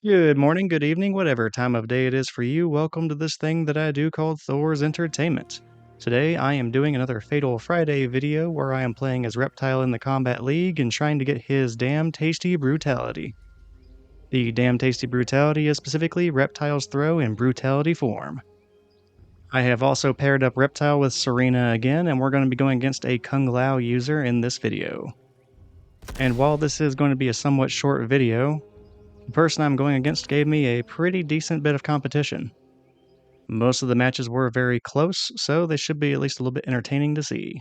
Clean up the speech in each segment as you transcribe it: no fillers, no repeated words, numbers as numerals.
Good morning, good evening, whatever time of day it is for you. Welcome to this thing that I do called Thor's Entertainment. Today I am doing another Fatal Friday video where I am playing as Reptile in the Kombat League and trying to get his damn tasty brutality. The damn tasty brutality is specifically Reptile's throw in brutality form. I have also paired up Reptile with Serena again, and we're going to be going against a Kung Lao user in this video. And while this is going to be a somewhat short video, the person I'm going against gave me a pretty decent bit of competition. Most of the matches were very close, so they should be at least a little bit entertaining to see.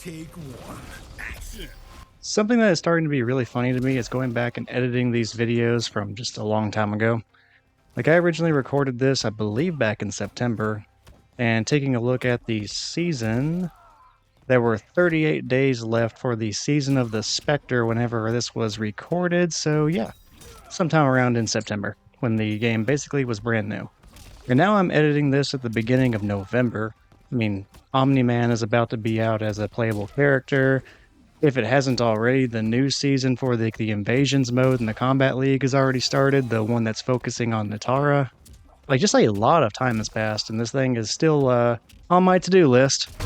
Take one. Action. Something that is starting to be really funny to me is going back and editing these videos from just a long time ago. Like, I originally recorded this, I believe, back in September, and taking a look at the season, there were 38 days left for the season of the Spectre whenever this was recorded, so yeah, sometime around in September, when the game basically was brand new. And now I'm editing this at the beginning of November. I mean, Omni-Man is about to be out as a playable character. If it hasn't already, the new season for the Invasions mode in the Kombat League has already started, the one that's focusing on Natara. Like, just a lot of time has passed, and this thing is still on my to-do list.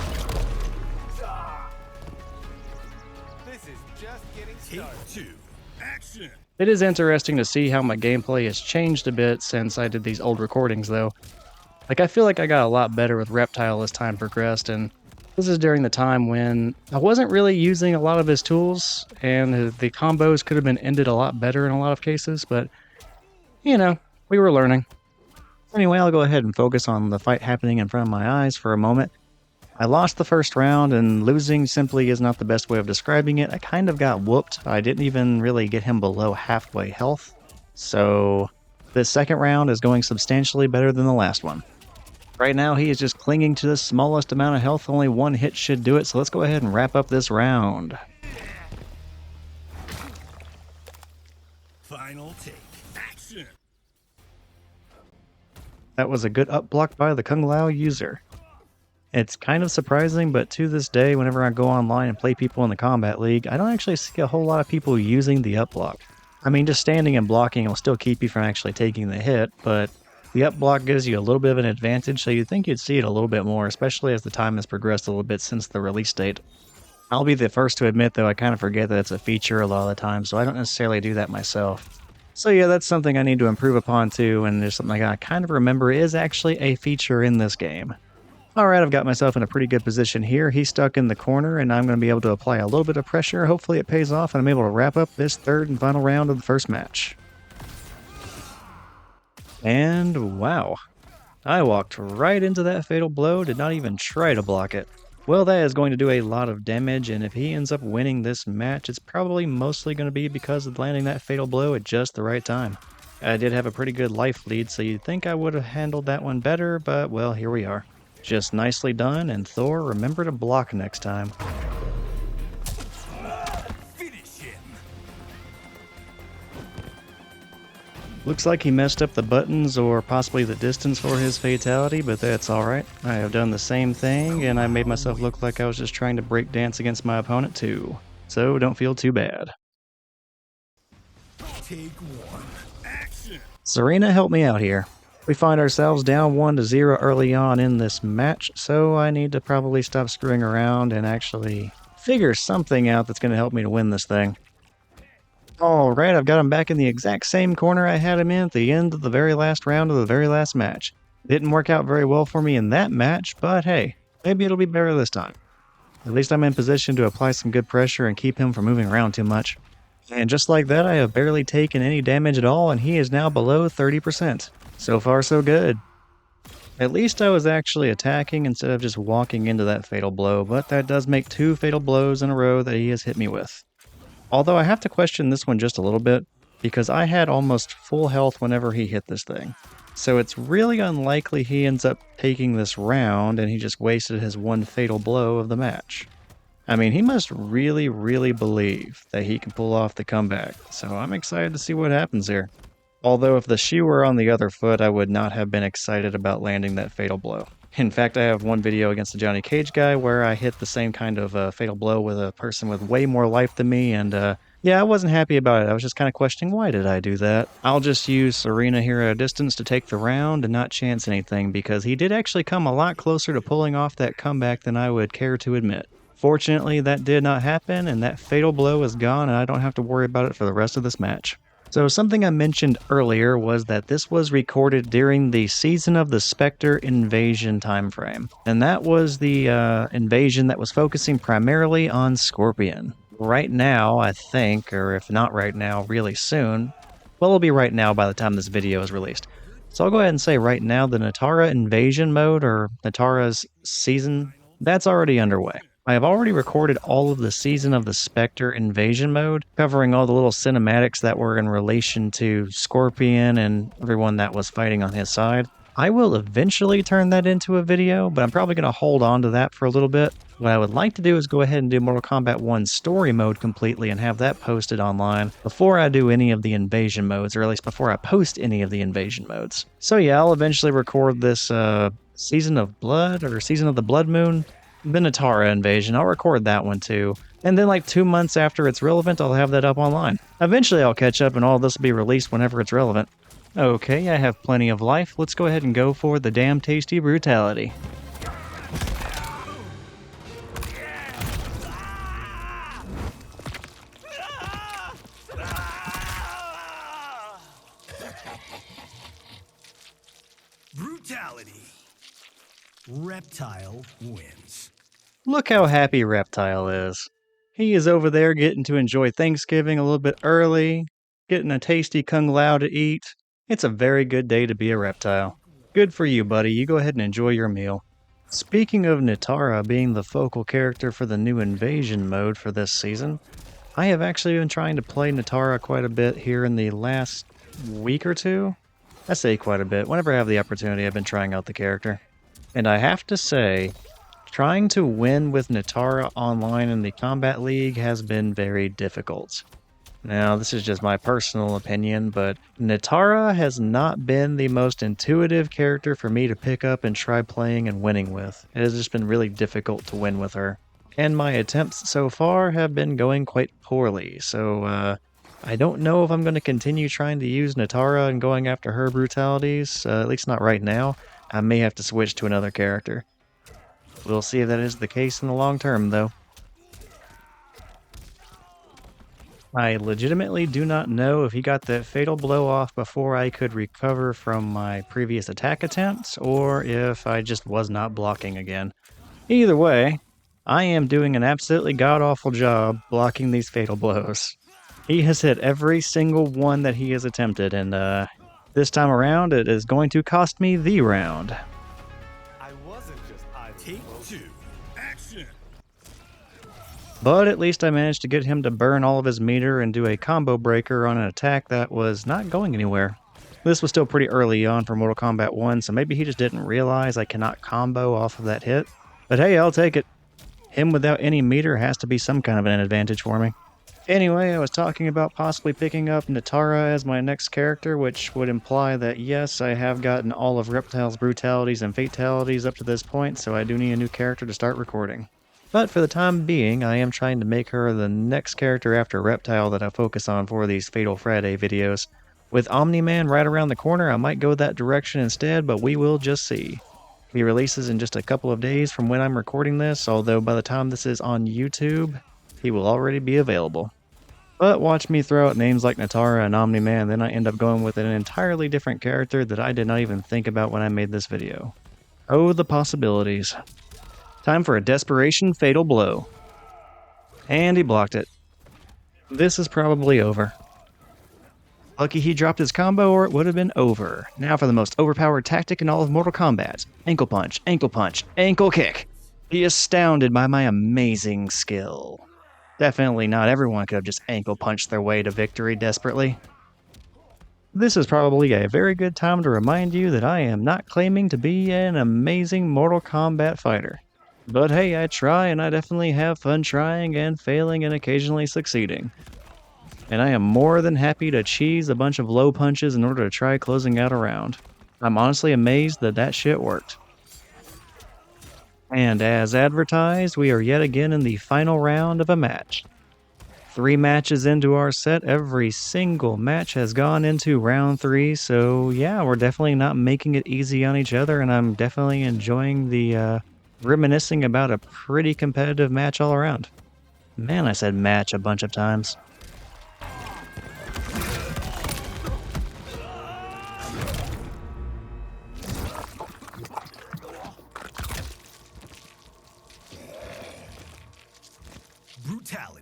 This is just getting started. Take two. Action. It is interesting to see how my gameplay has changed a bit since I did these old recordings, though. Like, I feel like I got a lot better with Reptile as time progressed, and this is during the time when I wasn't really using a lot of his tools, and the combos could have been ended a lot better in a lot of cases, but, you know, we were learning. Anyway, I'll go ahead and focus on the fight happening in front of my eyes for a moment. I lost the first round, and losing simply is not the best way of describing it. I kind of got whooped. I didn't even really get him below halfway health. So this second round is going substantially better than the last one. Right now, he is just clinging to the smallest amount of health. Only one hit should do it, so let's go ahead and wrap up this round. Final take. Action. That was a good up block by the Kung Lao user. It's kind of surprising, but to this day, whenever I go online and play people in the Kombat League, I don't actually see a whole lot of people using the up block. I mean, just standing and blocking will still keep you from actually taking the hit, but the up block gives you a little bit of an advantage, so you'd think you'd see it a little bit more, especially as the time has progressed a little bit since the release date. I'll be the first to admit, though, I kind of forget that it's a feature a lot of the time, so I don't necessarily do that myself. So yeah, that's something I need to improve upon too, and there's something I kind of remember is actually a feature in this game. Alright, I've got myself in a pretty good position here. He's stuck in the corner, and I'm going to be able to apply a little bit of pressure. Hopefully it pays off, and I'm able to wrap up this third and final round of the first match. And wow, I walked right into that fatal blow, did not even try to block it. Well, that is going to do a lot of damage, and if he ends up winning this match, it's probably mostly going to be because of landing that fatal blow at just the right time. I did have a pretty good life lead, so you'd think I would have handled that one better, but well, here we are. Just nicely done, and Thor, remember to block next time. Finish him. Looks like he messed up the buttons or possibly the distance for his fatality, but that's alright. I have done the same thing, and I made myself look like I was just trying to break dance against my opponent too. So don't feel too bad. Take one. Action. Serena helped me out here. We find ourselves down 1-0 early on in this match, so I need to probably stop screwing around and actually figure something out that's going to help me to win this thing. Alright, I've got him back in the exact same corner I had him in at the end of the very last round of the very last match. Didn't work out very well for me in that match, but hey, maybe it'll be better this time. At least I'm in position to apply some good pressure and keep him from moving around too much. And just like that, I have barely taken any damage at all, and he is now below 30%. So far, so good. At least I was actually attacking instead of just walking into that fatal blow, but that does make 2 fatal blows in a row that he has hit me with. Although I have to question this one just a little bit, because I had almost full health whenever he hit this thing. So it's really unlikely he ends up taking this round and he just wasted his one fatal blow of the match. I mean, he must really, really believe that he can pull off the comeback, so I'm excited to see what happens here. Although if the shoe were on the other foot, I would not have been excited about landing that fatal blow. In fact, I have one video against the Johnny Cage guy where I hit the same kind of fatal blow with a person with way more life than me, and Yeah, I wasn't happy about it. I was just kind of questioning, why did I do that? I'll just use Serena here at a distance to take the round and not chance anything, because he did actually come a lot closer to pulling off that comeback than I would care to admit. Fortunately, that did not happen, and that fatal blow is gone, and I don't have to worry about it for the rest of this match. So something I mentioned earlier was that this was recorded during the Season of the Spectre invasion timeframe. And that was the invasion that was focusing primarily on Scorpion. Right now, I think, or if not right now, really soon, well, it'll be right now by the time this video is released. So I'll go ahead and say right now the Natara invasion mode, or Natara's season, that's already underway. I have already recorded all of the Season of the Spectre invasion mode, covering all the little cinematics that were in relation to Scorpion and everyone that was fighting on his side. I will eventually turn that into a video, but I'm probably going to hold on to that for a little bit. What I would like to do is go ahead and do Mortal Kombat 1 story mode completely and have that posted online before I do any of the invasion modes, or at least before I post any of the invasion modes. So yeah, I'll eventually record this Season of Blood, or Season of the Blood Moon, the Natara invasion. I'll record that one too. And then like 2 months after it's relevant, I'll have that up online. Eventually I'll catch up and all this will be released whenever it's relevant. Okay, I have plenty of life. Let's go ahead and go for the damn tasty brutality. Brutality. Reptile wins. Look how happy Reptile is. He is over there getting to enjoy Thanksgiving a little bit early, getting a tasty Kung Lao to eat. It's a very good day to be a reptile. Good for you, buddy. You go ahead and enjoy your meal. Speaking of Natara being the focal character for the new invasion mode for this season, I have actually been trying to play Natara quite a bit here in the last week or two. I say quite a bit. Whenever I have the opportunity, I've been trying out the character. And I have to say, trying to win with Natara online in the Kombat League has been very difficult. Now, this is just my personal opinion, but Natara has not been the most intuitive character for me to pick up and try playing and winning with. It has just been really difficult to win with her. And my attempts so far have been going quite poorly, so I don't know if I'm going to continue trying to use Natara and going after her brutalities, at least not right now. I may have to switch to another character. We'll see if that is the case in the long term, though. I legitimately do not know if he got that fatal blow off before I could recover from my previous attack attempts, or if I just was not blocking again. Either way, I am doing an absolutely god-awful job blocking these fatal blows. He has hit every single one that he has attempted, and this time around it is going to cost me the round. I wasn't just Take 2. Action. But at least I managed to get him to burn all of his meter and do a combo breaker on an attack that was not going anywhere. This was still pretty early on for Mortal Kombat 1, so maybe he just didn't realize I cannot combo off of that hit. But hey, I'll take it. Him without any meter has to be some kind of an advantage for me. Anyway, I was talking about possibly picking up Natara as my next character, which would imply that yes, I have gotten all of Reptile's brutalities and fatalities up to this point, so I do need a new character to start recording. But for the time being, I am trying to make her the next character after Reptile that I focus on for these Fatal Friday videos. With Omni-Man right around the corner, I might go that direction instead, but we will just see. He releases in just a couple of days from when I'm recording this, although by the time this is on YouTube, he will already be available. But watch me throw out names like Natara and Omni-Man, then I end up going with an entirely different character that I did not even think about when I made this video. Oh, the possibilities. Time for a desperation fatal blow. And he blocked it. This is probably over. Lucky he dropped his combo or it would have been over. Now for the most overpowered tactic in all of Mortal Kombat. Ankle punch, ankle punch, ankle kick. Be astounded by my amazing skill. Definitely not everyone could have just ankle punched their way to victory desperately. This is probably a very good time to remind you that I am not claiming to be an amazing Mortal Kombat fighter. But hey, I try and I definitely have fun trying and failing and occasionally succeeding. And I am more than happy to cheese a bunch of low punches in order to try closing out a round. I'm honestly amazed that that shit worked. And as advertised, we are yet again in the final round of a match. 3 matches into our set. Every single match has gone into round 3. So, yeah, we're definitely not making it easy on each other. And I'm definitely enjoying the reminiscing about a pretty competitive match all around. Man, I said match a bunch of times. Brutality.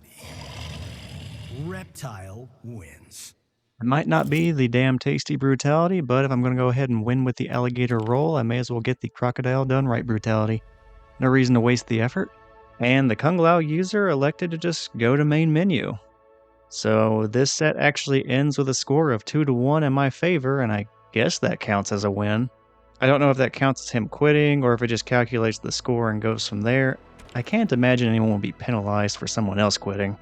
Reptile wins. It might not be the damn tasty brutality, but if I'm going to go ahead and win with the alligator roll, I may as well get the crocodile done right brutality. No reason to waste the effort. And the Kung Lao user elected to just go to main menu. So this set actually ends with a score of 2-1 in my favor, and I guess that counts as a win. I don't know if that counts as him quitting or if it just calculates the score and goes from there. I can't imagine anyone will be penalized for someone else quitting.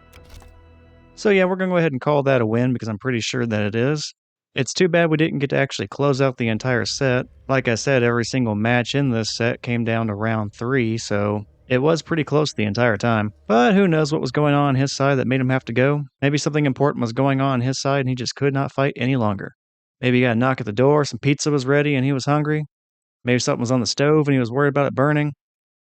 So yeah, we're going to go ahead and call that a win because I'm pretty sure that it is. It's too bad we didn't get to actually close out the entire set. Like I said, every single match in this set came down to round 3, so it was pretty close the entire time. But who knows what was going on his side that made him have to go? Maybe something important was going on his side and he just could not fight any longer. Maybe he got a knock at the door, some pizza was ready and he was hungry. Maybe something was on the stove and he was worried about it burning.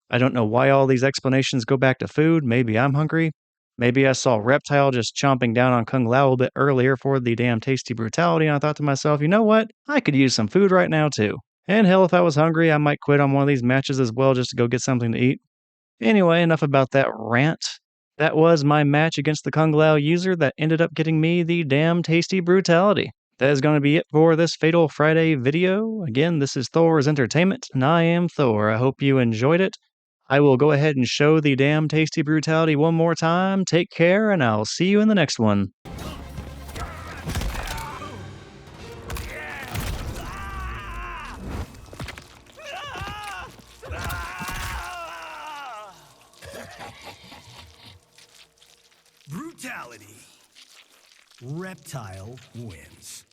I don't know why all these explanations go back to food. Maybe I'm hungry. Maybe I saw Reptile just chomping down on Kung Lao a bit earlier for the damn tasty brutality, and I thought to myself, you know what? I could use some food right now, too. And hell, if I was hungry, I might quit on one of these matches as well just to go get something to eat. Anyway, enough about that rant. That was my match against the Kung Lao user that ended up getting me the damn tasty brutality. That is going to be it for this Fatal Friday video. Again, this is Thor's Entertainment, and I am Thor. I hope you enjoyed it. I will go ahead and show the damn tasty brutality one more time. Take care, and I'll see you in the next one. Brutality. Reptile wins.